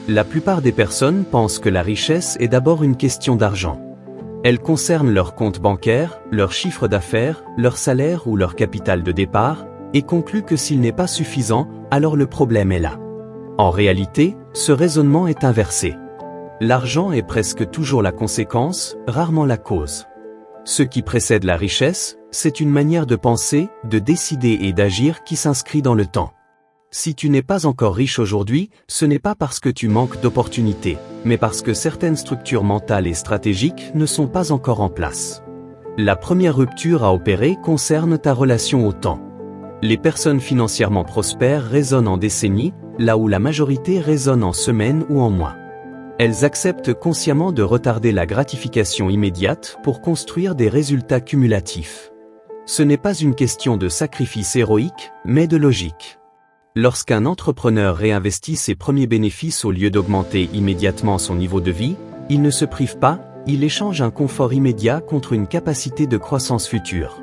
La plupart des personnes pensent que la richesse est d'abord une question d'argent. Elle concerne leur compte bancaire, leur chiffre d'affaires, leur salaire ou leur capital de départ, et concluent que s'il n'est pas suffisant, alors le problème est là. En réalité, ce raisonnement est inversé. L'argent est presque toujours la conséquence, rarement la cause. Ce qui précède la richesse, c'est une manière de penser, de décider et d'agir qui s'inscrit dans le temps. Si tu n'es pas encore riche aujourd'hui, ce n'est pas parce que tu manques d'opportunités, mais parce que certaines structures mentales et stratégiques ne sont pas encore en place. La première rupture à opérer concerne ta relation au temps. Les personnes financièrement prospères raisonnent en décennies, là où la majorité raisonne en semaines ou en mois. Elles acceptent consciemment de retarder la gratification immédiate pour construire des résultats cumulatifs. Ce n'est pas une question de sacrifice héroïque, mais de logique. Lorsqu'un entrepreneur réinvestit ses premiers bénéfices au lieu d'augmenter immédiatement son niveau de vie, il ne se prive pas, il échange un confort immédiat contre une capacité de croissance future.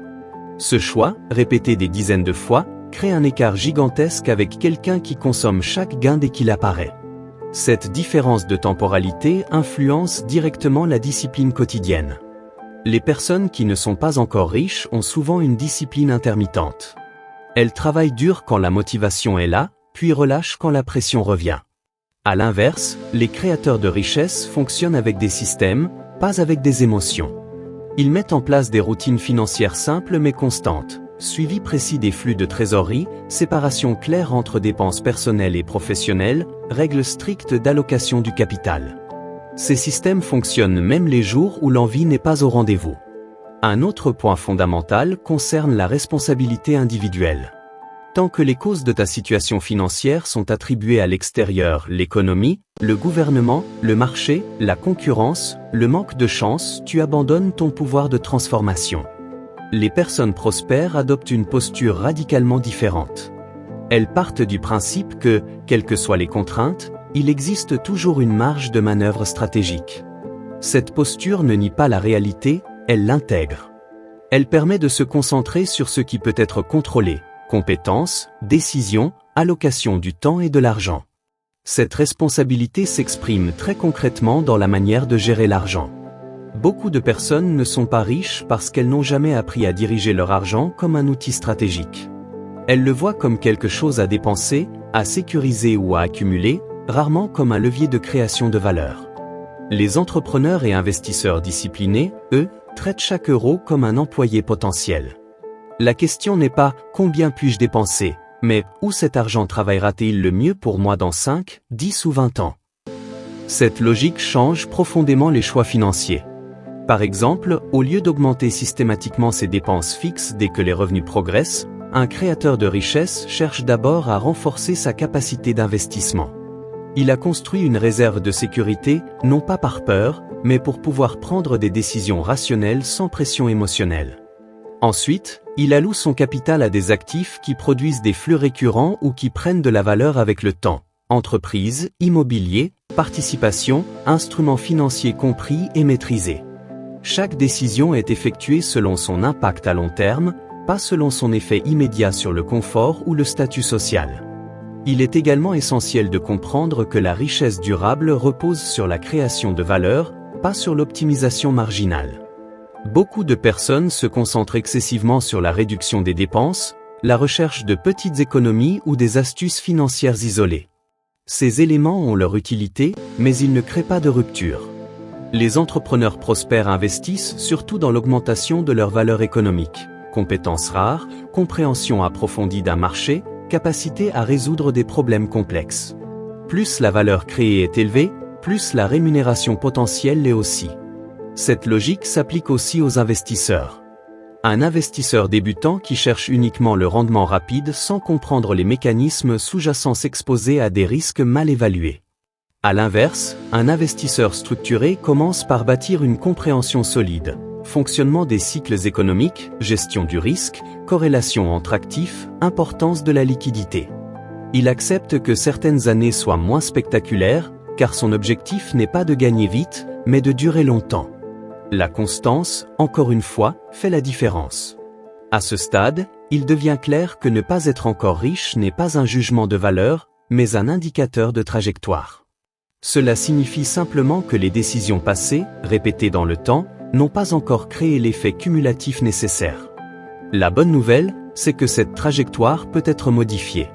Ce choix, répété des dizaines de fois, crée un écart gigantesque avec quelqu'un qui consomme chaque gain dès qu'il apparaît. Cette différence de temporalité influence directement la discipline quotidienne. Les personnes qui ne sont pas encore riches ont souvent une discipline intermittente. Elles travaillent dur quand la motivation est là, puis relâchent quand la pression revient. À l'inverse, les créateurs de richesse fonctionnent avec des systèmes, pas avec des émotions. Ils mettent en place des routines financières simples mais constantes, suivi précis des flux de trésorerie, séparation claire entre dépenses personnelles et professionnelles, règles strictes d'allocation du capital. Ces systèmes fonctionnent même les jours où l'envie n'est pas au rendez-vous. Un autre point fondamental concerne la responsabilité individuelle. Tant que les causes de ta situation financière sont attribuées à l'extérieur, l'économie, le gouvernement, le marché, la concurrence, le manque de chance, tu abandonnes ton pouvoir de transformation. Les personnes prospères adoptent une posture radicalement différente. Elles partent du principe que, quelles que soient les contraintes, il existe toujours une marge de manœuvre stratégique. Cette posture ne nie pas la réalité, elle l'intègre. Elle permet de se concentrer sur ce qui peut être contrôlé, compétences, décisions, allocation du temps et de l'argent. Cette responsabilité s'exprime très concrètement dans la manière de gérer l'argent. Beaucoup de personnes ne sont pas riches parce qu'elles n'ont jamais appris à diriger leur argent comme un outil stratégique. Elles le voient comme quelque chose à dépenser, à sécuriser ou à accumuler, rarement comme un levier de création de valeur. Les entrepreneurs et investisseurs disciplinés, eux, traitent chaque euro comme un employé potentiel. La question n'est pas « combien puis-je dépenser ?», mais « où cet argent travaillera-t-il le mieux pour moi dans 5, 10 ou 20 ans ?» Cette logique change profondément les choix financiers. Par exemple, au lieu d'augmenter systématiquement ses dépenses fixes dès que les revenus progressent, un créateur de richesse cherche d'abord à renforcer sa capacité d'investissement. Il a construit une réserve de sécurité, non pas par peur, mais pour pouvoir prendre des décisions rationnelles sans pression émotionnelle. Ensuite, il alloue son capital à des actifs qui produisent des flux récurrents ou qui prennent de la valeur avec le temps. Entreprises, immobilier, participation, instruments financiers compris et maîtrisés. Chaque décision est effectuée selon son impact à long terme, pas selon son effet immédiat sur le confort ou le statut social. Il est également essentiel de comprendre que la richesse durable repose sur la création de valeur, pas sur l'optimisation marginale. Beaucoup de personnes se concentrent excessivement sur la réduction des dépenses, la recherche de petites économies ou des astuces financières isolées. Ces éléments ont leur utilité, mais ils ne créent pas de rupture. Les entrepreneurs prospères investissent surtout dans l'augmentation de leur valeur économique, compétences rares, compréhension approfondie d'un marché, capacité à résoudre des problèmes complexes. Plus la valeur créée est élevée, plus la rémunération potentielle l'est aussi. Cette logique s'applique aussi aux investisseurs. Un investisseur débutant qui cherche uniquement le rendement rapide sans comprendre les mécanismes sous-jacents s'exposer à des risques mal évalués. À l'inverse, un investisseur structuré commence par bâtir une compréhension solide. Fonctionnement des cycles économiques, gestion du risque, corrélation entre actifs, importance de la liquidité. Il accepte que certaines années soient moins spectaculaires, car son objectif n'est pas de gagner vite, mais de durer longtemps. La constance, encore une fois, fait la différence. À ce stade, il devient clair que ne pas être encore riche n'est pas un jugement de valeur, mais un indicateur de trajectoire. Cela signifie simplement que les décisions passées, répétées dans le temps, n'ont pas encore créé l'effet cumulatif nécessaire. La bonne nouvelle, c'est que cette trajectoire peut être modifiée.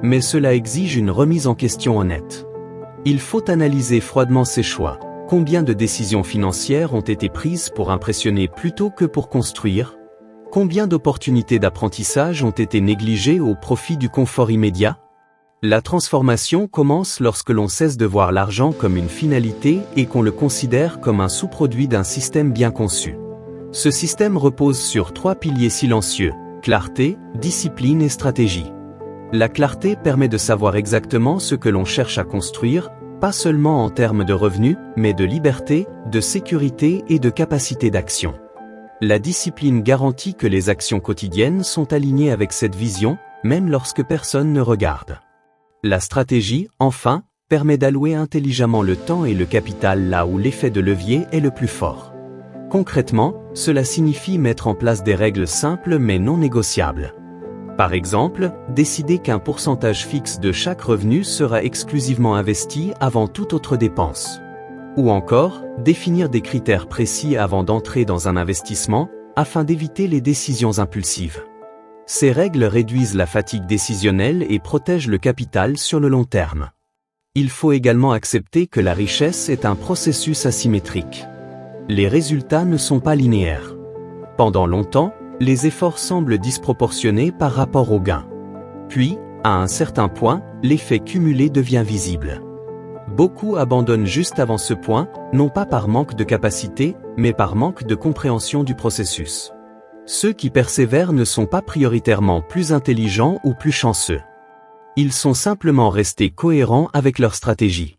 Mais cela exige une remise en question honnête. Il faut analyser froidement ses choix. Combien de décisions financières ont été prises pour impressionner plutôt que pour construire? Combien d'opportunités d'apprentissage ont été négligées au profit du confort immédiat? La transformation commence lorsque l'on cesse de voir l'argent comme une finalité et qu'on le considère comme un sous-produit d'un système bien conçu. Ce système repose sur 3 piliers silencieux: clarté, discipline et stratégie. La clarté permet de savoir exactement ce que l'on cherche à construire, pas seulement en termes de revenus, mais de liberté, de sécurité et de capacité d'action. La discipline garantit que les actions quotidiennes sont alignées avec cette vision, même lorsque personne ne regarde. La stratégie, enfin, permet d'allouer intelligemment le temps et le capital là où l'effet de levier est le plus fort. Concrètement, cela signifie mettre en place des règles simples mais non négociables. Par exemple, décider qu'un pourcentage fixe de chaque revenu sera exclusivement investi avant toute autre dépense. Ou encore, définir des critères précis avant d'entrer dans un investissement, afin d'éviter les décisions impulsives. Ces règles réduisent la fatigue décisionnelle et protègent le capital sur le long terme. Il faut également accepter que la richesse est un processus asymétrique. Les résultats ne sont pas linéaires. Pendant longtemps, les efforts semblent disproportionnés par rapport aux gains. Puis, à un certain point, l'effet cumulé devient visible. Beaucoup abandonnent juste avant ce point, non pas par manque de capacité, mais par manque de compréhension du processus. Ceux qui persévèrent ne sont pas prioritairement plus intelligents ou plus chanceux. Ils sont simplement restés cohérents avec leur stratégie.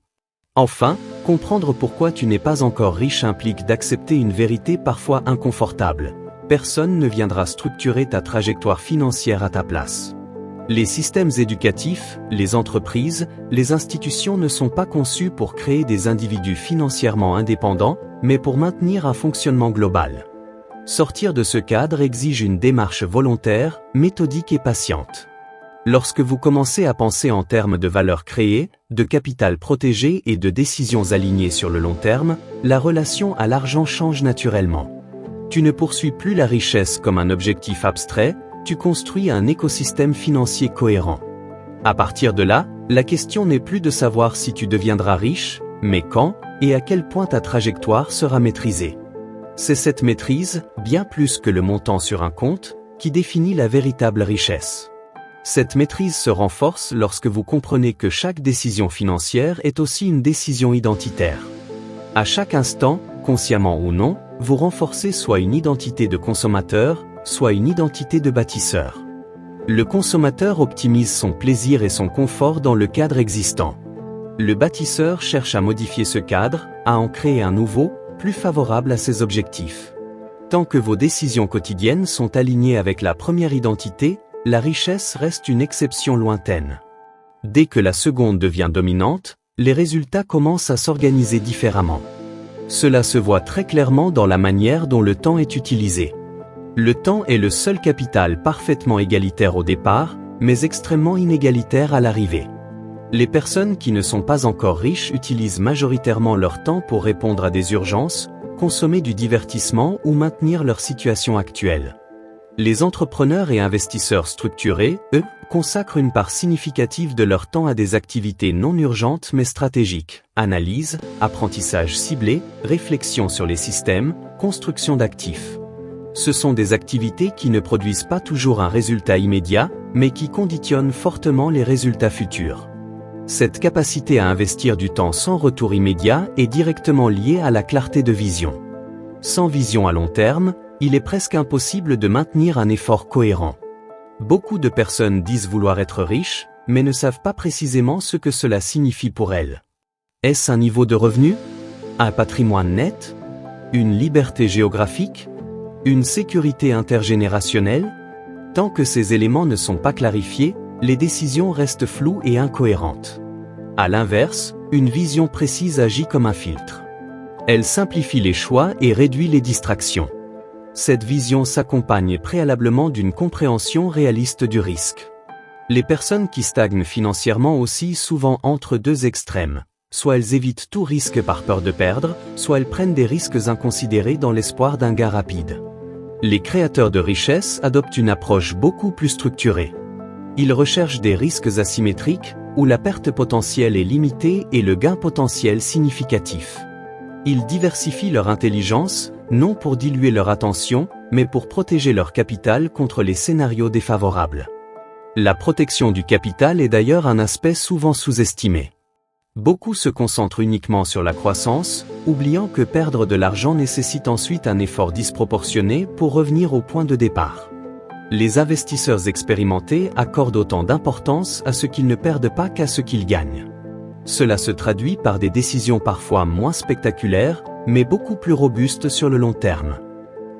Enfin, comprendre pourquoi tu n'es pas encore riche implique d'accepter une vérité parfois inconfortable. Personne ne viendra structurer ta trajectoire financière à ta place. Les systèmes éducatifs, les entreprises, les institutions ne sont pas conçus pour créer des individus financièrement indépendants, mais pour maintenir un fonctionnement global. Sortir de ce cadre exige une démarche volontaire, méthodique et patiente. Lorsque vous commencez à penser en termes de valeur créée, de capital protégé et de décisions alignées sur le long terme, la relation à l'argent change naturellement. Tu ne poursuis plus la richesse comme un objectif abstrait, tu construis un écosystème financier cohérent. À partir de là, la question n'est plus de savoir si tu deviendras riche, mais quand et à quel point ta trajectoire sera maîtrisée. C'est cette maîtrise, bien plus que le montant sur un compte, qui définit la véritable richesse. Cette maîtrise se renforce lorsque vous comprenez que chaque décision financière est aussi une décision identitaire. À chaque instant, consciemment ou non, vous renforcez soit une identité de consommateur, soit une identité de bâtisseur. Le consommateur optimise son plaisir et son confort dans le cadre existant. Le bâtisseur cherche à modifier ce cadre, à en créer un nouveau, plus favorable à ses objectifs. Tant que vos décisions quotidiennes sont alignées avec la première identité, la richesse reste une exception lointaine. Dès que la seconde devient dominante, les résultats commencent à s'organiser différemment. Cela se voit très clairement dans la manière dont le temps est utilisé. Le temps est le seul capital parfaitement égalitaire au départ, mais extrêmement inégalitaire à l'arrivée. Les personnes qui ne sont pas encore riches utilisent majoritairement leur temps pour répondre à des urgences, consommer du divertissement ou maintenir leur situation actuelle. Les entrepreneurs et investisseurs structurés, eux, consacrent une part significative de leur temps à des activités non urgentes mais stratégiques: analyse, apprentissage ciblé, réflexion sur les systèmes, construction d'actifs. Ce sont des activités qui ne produisent pas toujours un résultat immédiat, mais qui conditionnent fortement les résultats futurs. Cette capacité à investir du temps sans retour immédiat est directement liée à la clarté de vision. Sans vision à long terme, il est presque impossible de maintenir un effort cohérent. Beaucoup de personnes disent vouloir être riches, mais ne savent pas précisément ce que cela signifie pour elles. Est-ce un niveau de revenu? Un patrimoine net? Une liberté géographique? Une sécurité intergénérationnelle? Tant que ces éléments ne sont pas clarifiés, les décisions restent floues et incohérentes. À l'inverse, une vision précise agit comme un filtre. Elle simplifie les choix et réduit les distractions. Cette vision s'accompagne préalablement d'une compréhension réaliste du risque. Les personnes qui stagnent financièrement oscillent souvent entre deux extrêmes: soit elles évitent tout risque par peur de perdre, soit elles prennent des risques inconsidérés dans l'espoir d'un gain rapide. Les créateurs de richesse adoptent une approche beaucoup plus structurée. Ils recherchent des risques asymétriques, où la perte potentielle est limitée et le gain potentiel significatif. Ils diversifient leur intelligence, non pour diluer leur attention, mais pour protéger leur capital contre les scénarios défavorables. La protection du capital est d'ailleurs un aspect souvent sous-estimé. Beaucoup se concentrent uniquement sur la croissance, oubliant que perdre de l'argent nécessite ensuite un effort disproportionné pour revenir au point de départ. Les investisseurs expérimentés accordent autant d'importance à ce qu'ils ne perdent pas qu'à ce qu'ils gagnent. Cela se traduit par des décisions parfois moins spectaculaires, mais beaucoup plus robustes sur le long terme.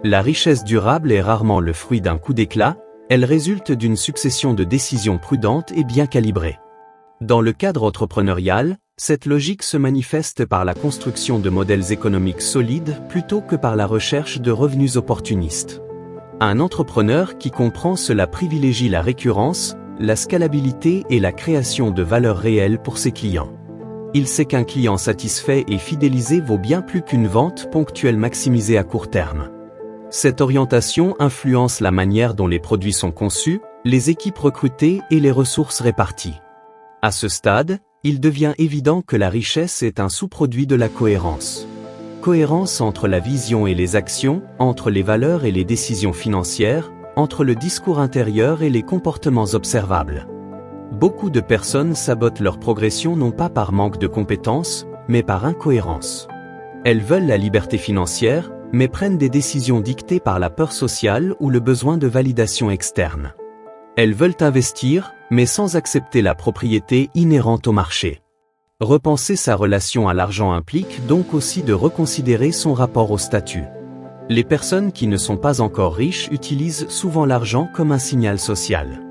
La richesse durable est rarement le fruit d'un coup d'éclat, elle résulte d'une succession de décisions prudentes et bien calibrées. Dans le cadre entrepreneurial, cette logique se manifeste par la construction de modèles économiques solides plutôt que par la recherche de revenus opportunistes. Un entrepreneur qui comprend cela privilégie la récurrence, la scalabilité et la création de valeur réelle pour ses clients. Il sait qu'un client satisfait et fidélisé vaut bien plus qu'une vente ponctuelle maximisée à court terme. Cette orientation influence la manière dont les produits sont conçus, les équipes recrutées et les ressources réparties. À ce stade, il devient évident que la richesse est un sous-produit de la cohérence. Cohérence entre la vision et les actions, entre les valeurs et les décisions financières, entre le discours intérieur et les comportements observables. Beaucoup de personnes sabotent leur progression non pas par manque de compétences, mais par incohérence. Elles veulent la liberté financière, mais prennent des décisions dictées par la peur sociale ou le besoin de validation externe. Elles veulent investir, mais sans accepter la propriété inhérente au marché. Repenser sa relation à l'argent implique donc aussi de reconsidérer son rapport au statut. Les personnes qui ne sont pas encore riches utilisent souvent l'argent comme un signal social.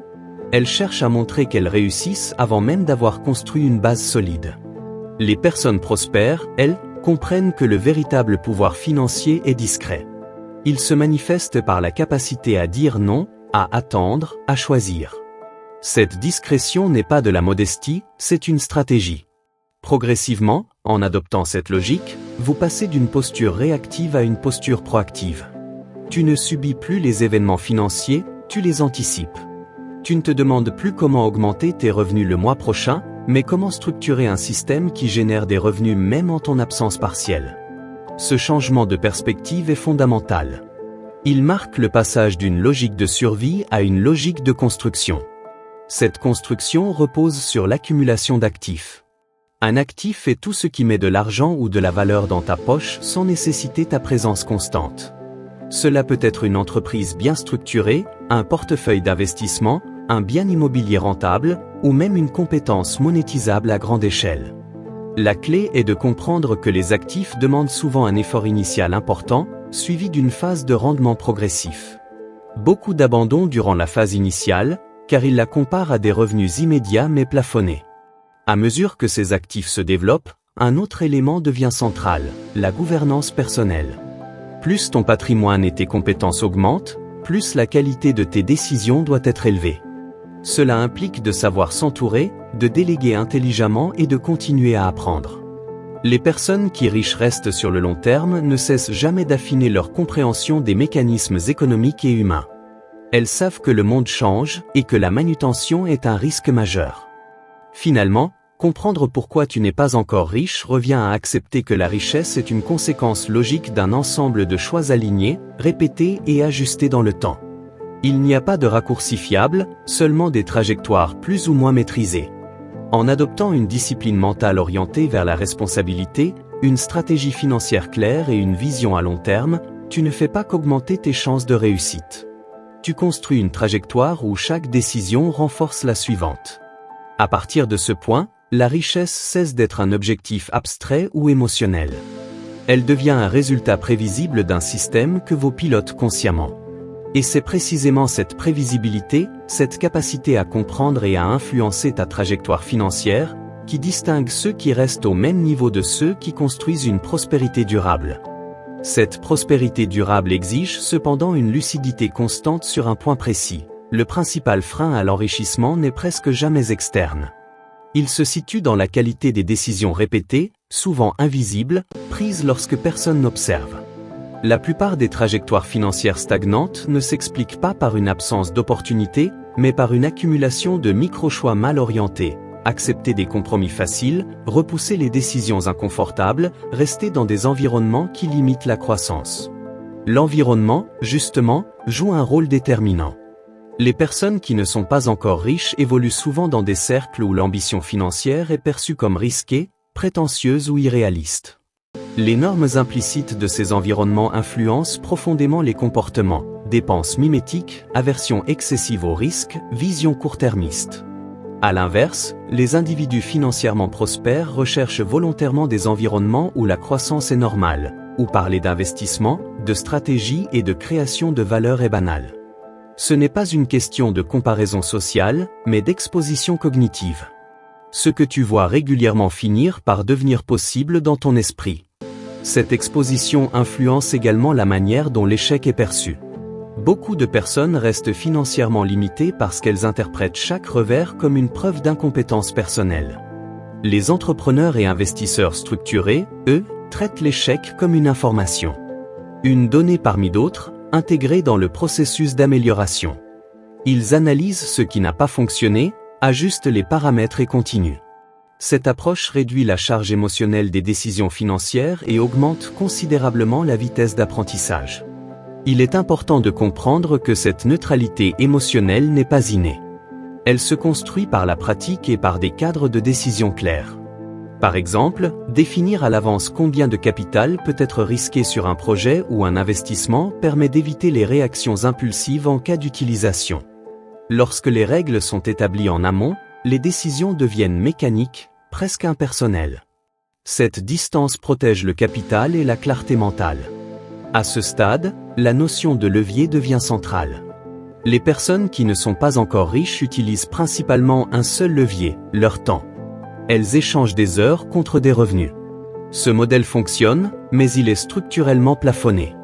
Elles cherchent à montrer qu'elles réussissent avant même d'avoir construit une base solide. Les personnes prospères, elles, comprennent que le véritable pouvoir financier est discret. Il se manifeste par la capacité à dire non, à attendre, à choisir. Cette discrétion n'est pas de la modestie, c'est une stratégie. Progressivement, en adoptant cette logique, vous passez d'une posture réactive à une posture proactive. Tu ne subis plus les événements financiers, tu les anticipes. Tu ne te demandes plus comment augmenter tes revenus le mois prochain, mais comment structurer un système qui génère des revenus même en ton absence partielle. Ce changement de perspective est fondamental. Il marque le passage d'une logique de survie à une logique de construction. Cette construction repose sur l'accumulation d'actifs. Un actif est tout ce qui met de l'argent ou de la valeur dans ta poche sans nécessiter ta présence constante. Cela peut être une entreprise bien structurée, un portefeuille d'investissement, un bien immobilier rentable, ou même une compétence monétisable à grande échelle. La clé est de comprendre que les actifs demandent souvent un effort initial important, suivi d'une phase de rendement progressif. Beaucoup d'abandon durant la phase initiale, car ils la comparent à des revenus immédiats mais plafonnés. À mesure que ces actifs se développent, un autre élément devient central, la gouvernance personnelle. Plus ton patrimoine et tes compétences augmentent, plus la qualité de tes décisions doit être élevée. Cela implique de savoir s'entourer, de déléguer intelligemment et de continuer à apprendre. Les personnes qui riches restent sur le long terme ne cessent jamais d'affiner leur compréhension des mécanismes économiques et humains. Elles savent que le monde change et que la manutention est un risque majeur. Finalement, comprendre pourquoi tu n'es pas encore riche revient à accepter que la richesse est une conséquence logique d'un ensemble de choix alignés, répétés et ajustés dans le temps. Il n'y a pas de raccourci fiable, seulement des trajectoires plus ou moins maîtrisées. En adoptant une discipline mentale orientée vers la responsabilité, une stratégie financière claire et une vision à long terme, tu ne fais pas qu'augmenter tes chances de réussite. Tu construis une trajectoire où chaque décision renforce la suivante. À partir de ce point, la richesse cesse d'être un objectif abstrait ou émotionnel. Elle devient un résultat prévisible d'un système que vous pilotez consciemment. Et c'est précisément cette prévisibilité, cette capacité à comprendre et à influencer ta trajectoire financière, qui distingue ceux qui restent au même niveau de ceux qui construisent une prospérité durable. Cette prospérité durable exige cependant une lucidité constante sur un point précis. Le principal frein à l'enrichissement n'est presque jamais externe. Il se situe dans la qualité des décisions répétées, souvent invisibles, prises lorsque personne n'observe. La plupart des trajectoires financières stagnantes ne s'expliquent pas par une absence d'opportunités, mais par une accumulation de micro-choix mal orientés. Accepter des compromis faciles, repousser les décisions inconfortables, rester dans des environnements qui limitent la croissance. L'environnement, justement, joue un rôle déterminant. Les personnes qui ne sont pas encore riches évoluent souvent dans des cercles où l'ambition financière est perçue comme risquée, prétentieuse ou irréaliste. Les normes implicites de ces environnements influencent profondément les comportements, dépenses mimétiques, aversion excessive au risque, vision court-termiste. À l'inverse, les individus financièrement prospères recherchent volontairement des environnements où la croissance est normale, où parler d'investissement, de stratégie et de création de valeur est banal. Ce n'est pas une question de comparaison sociale, mais d'exposition cognitive. Ce que tu vois régulièrement finir par devenir possible dans ton esprit. Cette exposition influence également la manière dont l'échec est perçu. Beaucoup de personnes restent financièrement limitées parce qu'elles interprètent chaque revers comme une preuve d'incompétence personnelle. Les entrepreneurs et investisseurs structurés, eux, traitent l'échec comme une information. Une donnée parmi d'autres, intégrée dans le processus d'amélioration. Ils analysent ce qui n'a pas fonctionné, ajustent les paramètres et continuent. Cette approche réduit la charge émotionnelle des décisions financières et augmente considérablement la vitesse d'apprentissage. Il est important de comprendre que cette neutralité émotionnelle n'est pas innée. Elle se construit par la pratique et par des cadres de décision clairs. Par exemple, définir à l'avance combien de capital peut être risqué sur un projet ou un investissement permet d'éviter les réactions impulsives en cas d'utilisation. Lorsque les règles sont établies en amont, les décisions deviennent mécaniques, presque impersonnelles. Cette distance protège le capital et la clarté mentale. À ce stade, la notion de levier devient centrale. Les personnes qui ne sont pas encore riches utilisent principalement un seul levier, leur temps. Elles échangent des heures contre des revenus. Ce modèle fonctionne, mais il est structurellement plafonné.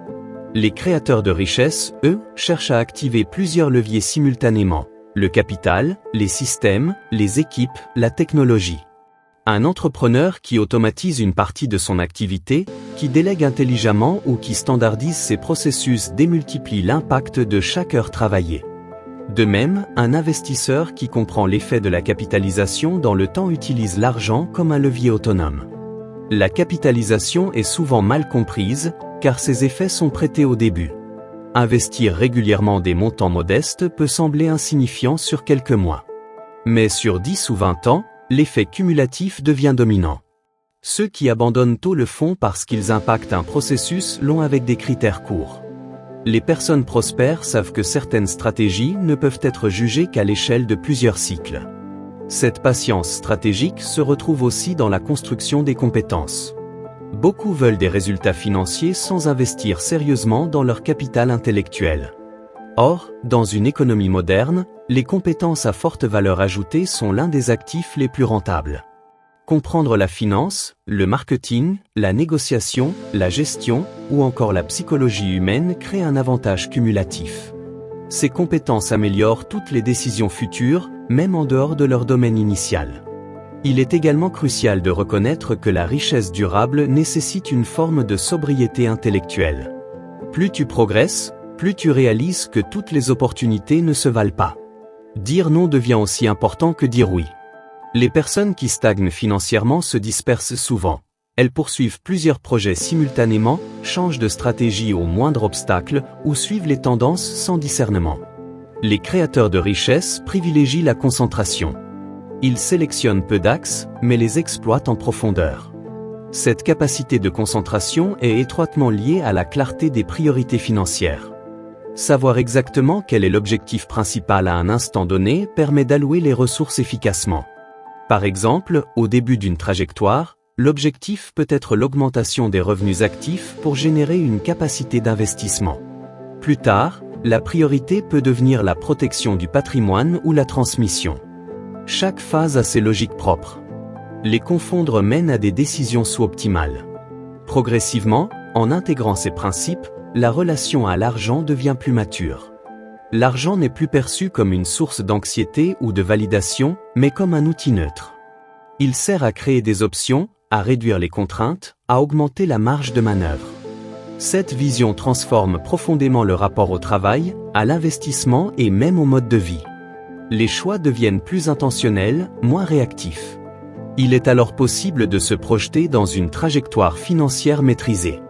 Les créateurs de richesse, eux, cherchent à activer plusieurs leviers simultanément: le capital, les systèmes, les équipes, la technologie. Un entrepreneur qui automatise une partie de son activité, qui délègue intelligemment ou qui standardise ses processus démultiplie l'impact de chaque heure travaillée. De même, un investisseur qui comprend l'effet de la capitalisation dans le temps utilise l'argent comme un levier autonome. La capitalisation est souvent mal comprise, car ses effets sont prêtés au début. Investir régulièrement des montants modestes peut sembler insignifiant sur quelques mois. Mais sur 10 ou 20 ans, l'effet cumulatif devient dominant. Ceux qui abandonnent tôt le font parce qu'ils impactent un processus long avec des critères courts. Les personnes prospères savent que certaines stratégies ne peuvent être jugées qu'à l'échelle de plusieurs cycles. Cette patience stratégique se retrouve aussi dans la construction des compétences. Beaucoup veulent des résultats financiers sans investir sérieusement dans leur capital intellectuel. Or, dans une économie moderne, les compétences à forte valeur ajoutée sont l'un des actifs les plus rentables. Comprendre la finance, le marketing, la négociation, la gestion ou encore la psychologie humaine crée un avantage cumulatif. Ces compétences améliorent toutes les décisions futures, même en dehors de leur domaine initial. Il est également crucial de reconnaître que la richesse durable nécessite une forme de sobriété intellectuelle. Plus tu progresses, plus tu réalises que toutes les opportunités ne se valent pas. Dire non devient aussi important que dire oui. Les personnes qui stagnent financièrement se dispersent souvent. Elles poursuivent plusieurs projets simultanément, changent de stratégie au moindre obstacle ou suivent les tendances sans discernement. Les créateurs de richesse privilégient la concentration. Ils sélectionnent peu d'axes, mais les exploitent en profondeur. Cette capacité de concentration est étroitement liée à la clarté des priorités financières. Savoir exactement quel est l'objectif principal à un instant donné permet d'allouer les ressources efficacement. Par exemple, au début d'une trajectoire, l'objectif peut être l'augmentation des revenus actifs pour générer une capacité d'investissement. Plus tard, la priorité peut devenir la protection du patrimoine ou la transmission. Chaque phase a ses logiques propres. Les confondre mène à des décisions sous-optimales. Progressivement, en intégrant ces principes, la relation à l'argent devient plus mature. L'argent n'est plus perçu comme une source d'anxiété ou de validation, mais comme un outil neutre. Il sert à créer des options, à réduire les contraintes, à augmenter la marge de manœuvre. Cette vision transforme profondément le rapport au travail, à l'investissement et même au mode de vie. Les choix deviennent plus intentionnels, moins réactifs. Il est alors possible de se projeter dans une trajectoire financière maîtrisée.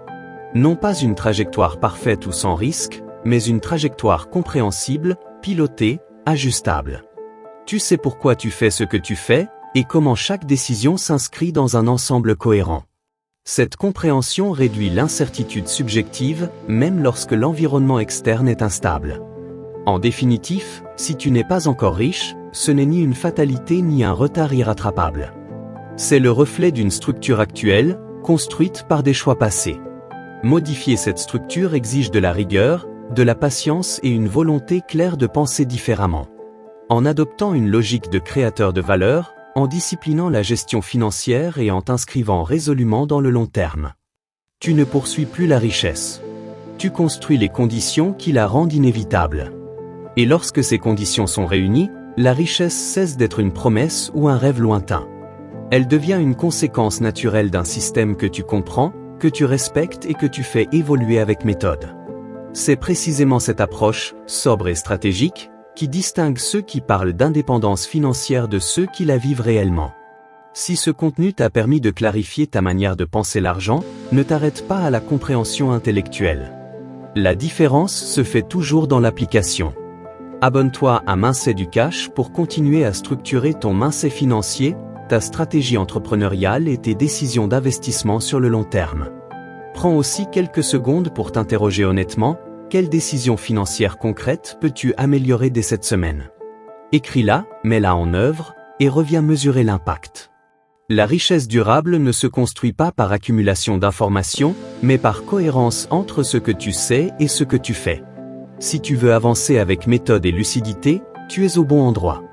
Non pas une trajectoire parfaite ou sans risque, mais une trajectoire compréhensible, pilotée, ajustable. Tu sais pourquoi tu fais ce que tu fais, et comment chaque décision s'inscrit dans un ensemble cohérent. Cette compréhension réduit l'incertitude subjective, même lorsque l'environnement externe est instable. En définitif, si tu n'es pas encore riche, ce n'est ni une fatalité ni un retard irrattrapable. C'est le reflet d'une structure actuelle, construite par des choix passés. Modifier cette structure exige de la rigueur, de la patience et une volonté claire de penser différemment. En adoptant une logique de créateur de valeur, en disciplinant la gestion financière et en t'inscrivant résolument dans le long terme. Tu ne poursuis plus la richesse. Tu construis les conditions qui la rendent inévitable. Et lorsque ces conditions sont réunies, la richesse cesse d'être une promesse ou un rêve lointain. Elle devient une conséquence naturelle d'un système que tu comprends, que tu respectes et que tu fais évoluer avec méthode. C'est précisément cette approche, sobre et stratégique, qui distingue ceux qui parlent d'indépendance financière de ceux qui la vivent réellement. Si ce contenu t'a permis de clarifier ta manière de penser l'argent, ne t'arrête pas à la compréhension intellectuelle. La différence se fait toujours dans l'application. Abonne-toi à Mindset du Cash pour continuer à structurer ton mindset financier, ta stratégie entrepreneuriale et tes décisions d'investissement sur le long terme. Prends aussi quelques secondes pour t'interroger honnêtement. Quelle décision financière concrète peux-tu améliorer dès cette semaine? Écris-la, mets-la en œuvre, et reviens mesurer l'impact. La richesse durable ne se construit pas par accumulation d'informations, mais par cohérence entre ce que tu sais et ce que tu fais. Si tu veux avancer avec méthode et lucidité, tu es au bon endroit.